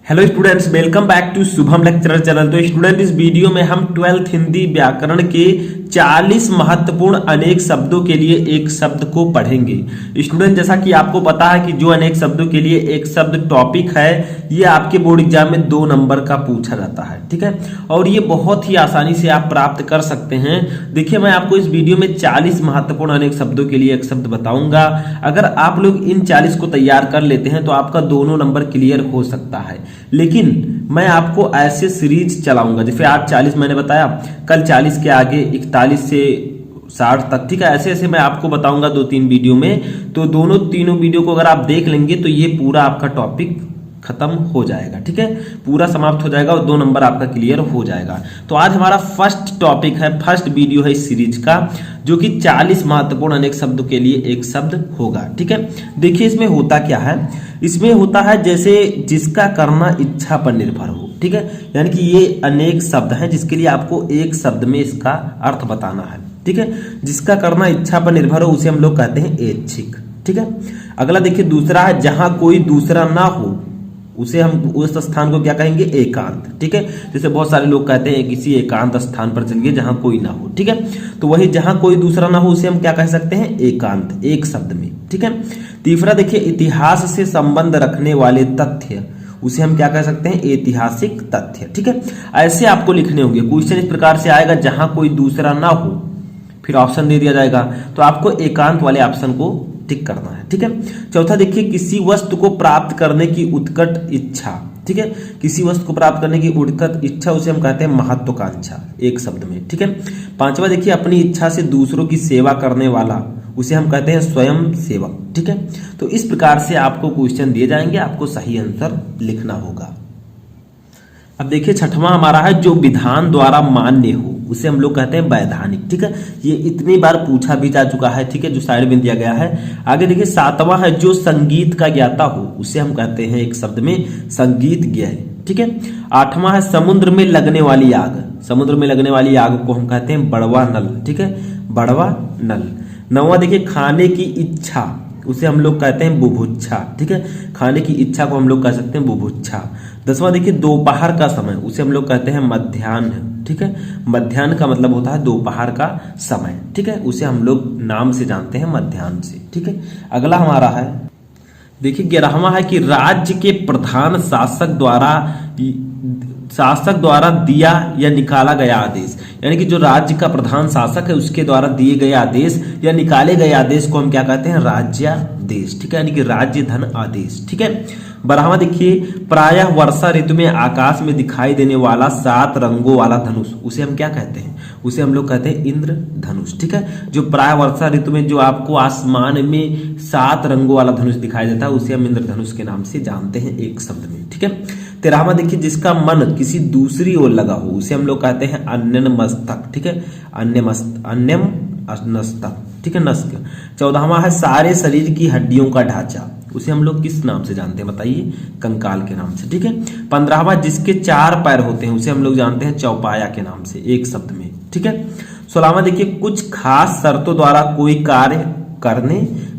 Hello students, welcome back to Shubham lecturer channel. तो student, इस video में हम 12th हिंदी व्याकरण के 40 महत्वपूर्ण अनेक शब्दों के लिए एक शब्द को पढ़ेंगे। स्टूडेंट, जैसा कि आपको पता है कि जो अनेक शब्दों के लिए एक शब्द टॉपिक है, ये आपके बोर्ड एग्जाम में 2 नंबर का पूछा जाता है, ठीक है। और ये बहुत ही आसानी से आप प्राप्त कर सकते हैं। देखिए, मैं आपको इस वीडियो में 40 महत्वपूर्ण अनेक शब्दों के लिए एक शब्द बताऊंगा। अगर आप लोग इन 40 को तैयार कर लेते हैं तो आपका दोनों नंबर क्लियर हो सकता है। लेकिन मैं आपको ऐसे सीरीज चलाऊंगा, जैसे आज 40 मैंने बताया, कल 40 के आगे 41 से 60 तक, ठीक है। ऐसे ऐसे मैं आपको बताऊंगा 2-3 वीडियो में। तो तीनों वीडियो को अगर आप देख लेंगे तो ये पूरा आपका टॉपिक खत्म हो जाएगा, ठीक है, पूरा समाप्त हो जाएगा और 2 नंबर आपका क्लियर हो जाएगा। तो आज हमारा फर्स्ट टॉपिक है, फर्स्ट वीडियो है इस सीरीज का, जो कि 40 महत्वपूर्ण अनेक शब्दों के लिए एक शब्द होगा, ठीक है। देखिए, इसमें होता क्या है, इसमें होता है जैसे जिसका करना इच्छा पर निर्भर हो, ठीक है। यानी कि ये अनेक शब्द हैं जिसके लिए आपको एक शब्द में इसका अर्थ बताना है, ठीक है। जिसका करना इच्छा पर निर्भर हो उसे हम लोग कहते हैं ऐच्छिक, ठीक है। अगला देखिए, दूसरा है जहां कोई दूसरा ना हो, उसे हम उस स्थान को क्या कहेंगे, एकांत, ठीक है। जैसे बहुत सारे लोग कहते हैं किसी एकांत स्थान पर चलिए जहां कोई ना हो, ठीक है। तो वही जहां कोई दूसरा ना हो उसे हम क्या कह सकते हैं, एकांत, एक शब्द में, ठीक है। तीसरा देखिए, इतिहास से संबंध रखने वाले तथ्य, उसे हम क्या कह सकते हैं, ऐतिहासिक तथ्य, ठीक है। ऐसे आपको लिखने होंगे। क्वेश्चन इस प्रकार से आएगा, जहां कोई दूसरा ना हो, फिर ऑप्शन दे दिया जाएगा, तो आपको एकांत वाले ऑप्शन को टिक करना है, ठीक है। चौथा देखिए, किसी वस्तु को प्राप्त करने की उत्कट इच्छा, ठीक है। किसी वस्तु को प्राप्त करने की उत्कट इच्छा, उसे हम कहते हैं महत्वाकांक्षा, एक शब्द में, ठीक है। पांचवा देखिए, अपनी इच्छा से दूसरों की सेवा करने वाला, उसे हम कहते हैं स्वयं सेवक, ठीक है। तो इस प्रकार से आपको क्वेश्चन दिए जाएंगे, आपको सही आंसर लिखना होगा। अब देखिए, छठवां हमारा है जो विधान द्वारा मान्य हो, उसे हम लोग कहते हैं वैधानिक, ठीक है। ये इतनी बार पूछा भी जा चुका है, ठीक है, जो साइड में दिया गया है। आगे देखिए, सातवां है जो संगीत का ज्ञाता हो, उसे हम कहते हैं एक शब्द में संगीत ज्ञ, ठीक है। आठवां है समुद्र में लगने वाली आग, समुद्र में लगने वाली आग को हम कहते हैं बड़वा नल, ठीक है, बड़वा नल। नौवां देखिए, खाने की इच्छा, उसे हम लोग कहते हैं बुभुक्षा, ठीक है। खाने की इच्छा को हम लोग कह सकते हैं बुभुक्षा। 10वां देखिए, दोपहर का समय, उसे हम लोग कहते हैं मध्याह्न, ठीक है। मध्याह्न का मतलब होता है दोपहर का समय, ठीक है, उसे हम लोग नाम से जानते हैं मध्याह्न से, ठीक है। अगला हमारा है, देखिए 11वां है कि राज्य के प्रधान शासक द्वारा दिया या निकाला गया आदेश, यानी कि जो राज्य का प्रधान शासक है उसके द्वारा दिए गए आदेश या निकाले गए आदेश को हम क्या कहते हैं, राज्यादेश, ठीक है, यानी कि राज्य धन आदेश, ठीक है। 12वां देखिए, प्रायः वर्षा ऋतु में आकाश में दिखाई देने वाला 7 रंगों वाला धनुष, उसे हम क्या कहते हैं, उसे हम लोग कहते हैं इंद्रधनुष, ठीक है। जो प्रायः वर्षा ऋतु में जो आपको आसमान में 7 रंगों वाला धनुष दिखाई देता है उसे हम इंद्रधनुष के नाम से जानते हैं एक शब्द में, ठीक है। 13वां देखिए, जिसका मन किसी दूसरी ओर लगा हो, उसे हम लोग कहते हैं अन्यमस्तक, ठीक है, अन्यमनस्तक, ठीक है, नस्क। 14वां है सारे शरीर की हड्डियों का ढांचा, उसे हम लोग किस नाम से जानते हैं बताइए, कंकाल के नाम से, ठीक है। 15वां जिसके 4 पैर होते हैं उसे हम लोग जानते हैं चौपाया के नाम से, एक शब्द में, ठीक है। 16वां देखिए, कुछ खास शर्तों द्वारा कोई कार्य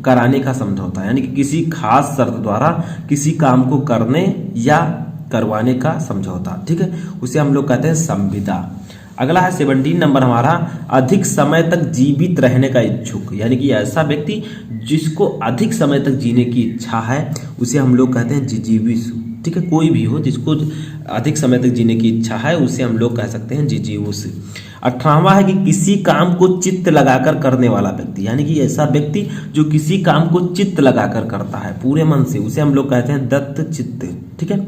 कराने का समझौता, यानी कि किसी खास शर्त द्वारा किसी काम को करने या करवाने का समझौता, ठीक है, उसे हम लोग कहते हैं संविदा। अगला है 17 नंबर हमारा, अधिक समय तक जीवित रहने का इच्छुक, यानी कि ऐसा व्यक्ति जिसको अधिक समय तक जीने की इच्छा है उसे हम लोग कहते हैं जिजीविषु, ठीक है। कोई भी हो जिसको अधिक समय तक जीने की इच्छा है उसे हम लोग कह सकते हैं जिजीविषु। 18वां है कि किसी काम को चित्त लगाकर करने वाला व्यक्ति, यानी कि ऐसा व्यक्ति जो किसी काम को चित्त लगाकर करता है पूरे मन से, उसे हम लोग कहते हैं दत्त चित्त, ठीक है,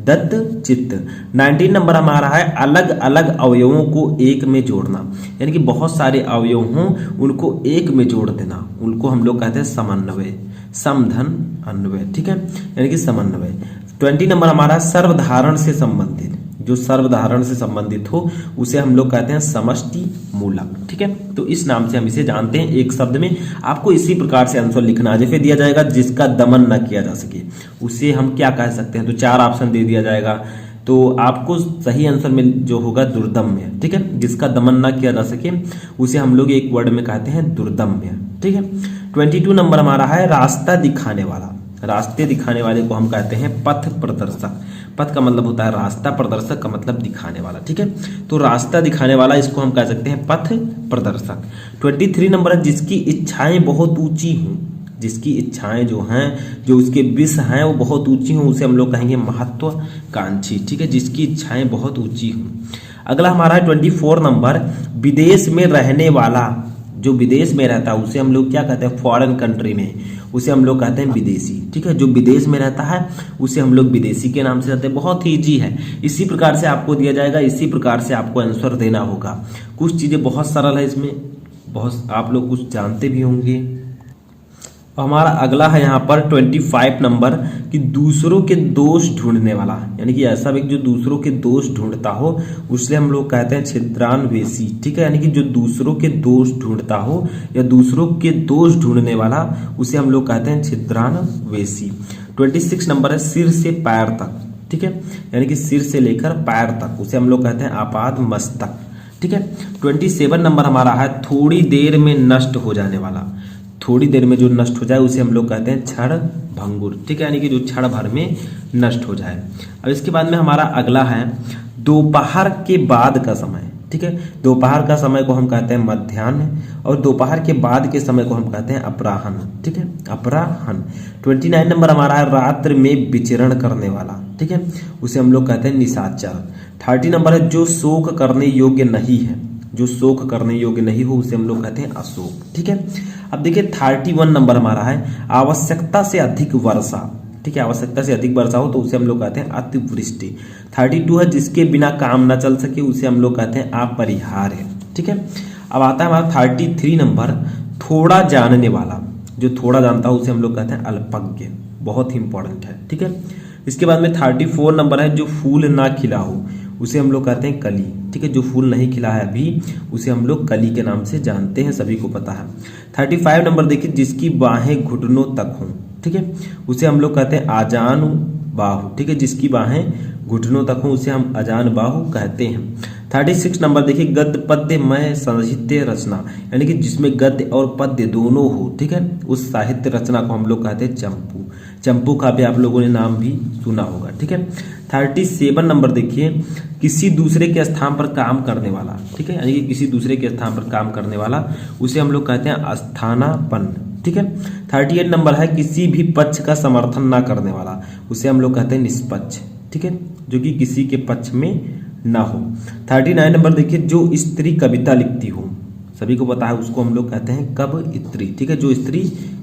दत्त चित्त। 19 नंबर हमारा है अलग अलग अवयवों को एक में जोड़ना, यानी कि बहुत सारे अवयव हों उनको एक में जोड़ देना, उनको हम लोग कहते हैं समन्वय, समधन अन्वय, ठीक है, यानी कि समन्वय। 20 नंबर हमारा सर्वधारण से संबंधित, जो सर्वधारण से संबंधित हो उसे हम लोग कहते हैं समष्टि मूलक, ठीक है। तो इस नाम से हम इसे जानते हैं एक शब्द में। आपको इसी प्रकार से आंसर लिखना है, जैसे दिया जाएगा जिसका दमन न किया जा सके, उसे हम क्या कह सकते हैं, तो 4 ऑप्शन दे दिया जाएगा, तो आपको सही आंसर में जो होगा दुर्दम्य, ठीक है। जिसका दमन न किया जा सके उसे हम लोग एक वर्ड में कहते हैं दुर्दम्य, ठीक है। 22 नंबर हमारा है रास्ता दिखाने वाला, रास्ते दिखाने वाले को हम कहते हैं पथ प्रदर्शक। पथ का मतलब होता है रास्ता, प्रदर्शक का मतलब दिखाने वाला, ठीक है। तो रास्ता दिखाने वाला इसको हम कह सकते हैं पथ प्रदर्शक। 23 नंबर है जिसकी इच्छाएं बहुत ऊंची हों, जिसकी इच्छाएं जो हैं, जो उसके विष हैं वो बहुत ऊंची हों, उसे हम लोग कहेंगे महत्वाकांक्षी, ठीक है, जिसकी इच्छाएं बहुत ऊंची हों। अगला हमारा है 24 नंबर, विदेश में रहने वाला, जो विदेश में रहता है उसे हम लोग क्या कहते हैं, फॉरेन कंट्री में उसे हम लोग कहते हैं विदेशी, ठीक है। जो विदेश में रहता है उसे हम लोग विदेशी के नाम से कहते हैं। बहुत ही ईजी है, इसी प्रकार से आपको दिया जाएगा, इसी प्रकार से आपको आंसर देना होगा। कुछ चीजें बहुत सरल है इसमें, बहुत आप लोग कुछ जानते भी होंगे। हमारा अगला है यहाँ पर 25 नंबर कि दूसरों के दोष ढूंढने वाला, यानी कि ऐसा व्यक्ति जो दूसरों के दोष ढूंढता हो उसे हम लोग कहते हैं छिद्रान्वेषी, ठीक है। यानी कि जो दूसरों के दोष ढूंढता हो या दूसरों के दोष ढूंढने वाला उसे हम लोग कहते हैं छिद्रान्वेषी। 26 नंबर है सिर से पैर तक, ठीक है, यानी कि सिर से लेकर पैर तक उसे हम लोग कहते हैं आपाद मस्तक, ठीक है। 27 नंबर हमारा है थोड़ी देर में नष्ट हो जाने वाला, थोड़ी देर में जो नष्ट हो जाए उसे हम लोग कहते हैं क्षण भंगुर, ठीक है, यानी कि जो क्षण भर में नष्ट हो जाए। अब इसके बाद में हमारा अगला है दोपहर के बाद का समय, ठीक है। दोपहर का समय को हम कहते हैं मध्याह्न और दोपहर के बाद के समय को हम कहते हैं अपराह्न, ठीक है, अपराह्न। 29 नंबर हमारा है रात्रि में विचरण करने वाला, ठीक है, उसे हम लोग कहते हैं निशाचर। 30 नंबर है जो शोक करने योग्य नहीं है, जो शोक करने योग्य नहीं हो उसे हम लोग कहते हैं अशोक, ठीक है। अब देखिए 31 नंबर हमारा है आवश्यकता से अधिक वर्षा, ठीक है, आवश्यकता से अधिक वर्षा हो तो उसे हम लोग कहते हैं अतिवृष्टि। 32 है जिसके बिना काम न चल सके उसे हम लोग कहते हैं अपरिहार्य, ठीक है। अब आता है हमारा 33 नंबर थोड़ा जानने वाला, जो थोड़ा जानता हो उसे हम लोग कहते हैं अल्पज्ञ, बहुत ही इंपॉर्टेंट है, ठीक है। इसके बाद में 34 नंबर है जो फूल ना खिला हो उसे हम लोग कहते हैं कली, ठीक है, जो फूल नहीं खिला है अभी उसे हम लोग कली के नाम से जानते हैं, सभी को पता है। 35 नंबर देखिए जिसकी बाहें घुटनों तक हों, ठीक है, उसे हम लोग कहते हैं आजान बाहु, ठीक है, जिसकी बाहें घुटनों तक हों उसे हम अजान बाहु कहते हैं। 36 नंबर देखिए गद्य पद्यमय साहित्य रचना, यानी कि जिसमें गद्य और पद्य दोनों हो, ठीक है, उस साहित्य रचना को हम लोग कहते हैं चंपू। चंपू का भी आप लोगों ने नाम भी सुना होगा, ठीक है। 37 नंबर देखिए किसी दूसरे के स्थान पर काम करने वाला, ठीक है, यानी कि किसी दूसरे के स्थान पर काम करने वाला उसे हम लोग कहते हैं अस्थानापन्न, ठीक है। 38 नंबर है किसी भी पक्ष का समर्थन ना करने वाला उसे हम लोग कहते हैं निष्पक्ष, ठीक है, जो कि किसी के पक्ष में ना हो। 39 नंबर देखिए जो स्त्री कविता लिखती हो, सभी को पता है उसको हम लोग कहते हैं कवयित्री, ठीक है, जो स्त्री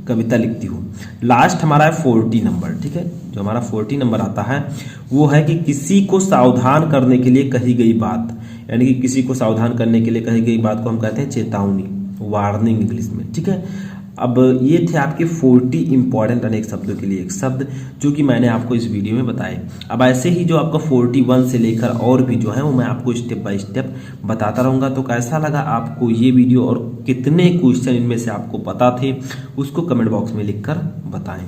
कविता लिखती हो। लास्ट हमारा है 40 नंबर, ठीक है, जो हमारा 40 नंबर आता है वो है कि किसी को सावधान करने के लिए कही गई बात, यानी कि किसी को सावधान करने के लिए कही गई बात को हम कहते हैं चेतावनी, वार्निंग इंग्लिश में, ठीक है। अब ये थे आपके 40 इंपॉर्टेंट अनेक शब्दों के लिए एक शब्द जो कि मैंने आपको इस वीडियो में बताए। अब ऐसे ही जो आपका 41 से लेकर और भी जो है वो मैं आपको स्टेप बाय स्टेप बताता रहूँगा। तो कैसा लगा आपको ये वीडियो और कितने क्वेश्चन इनमें से आपको पता थे उसको कमेंट बॉक्स में लिखकर बताएं।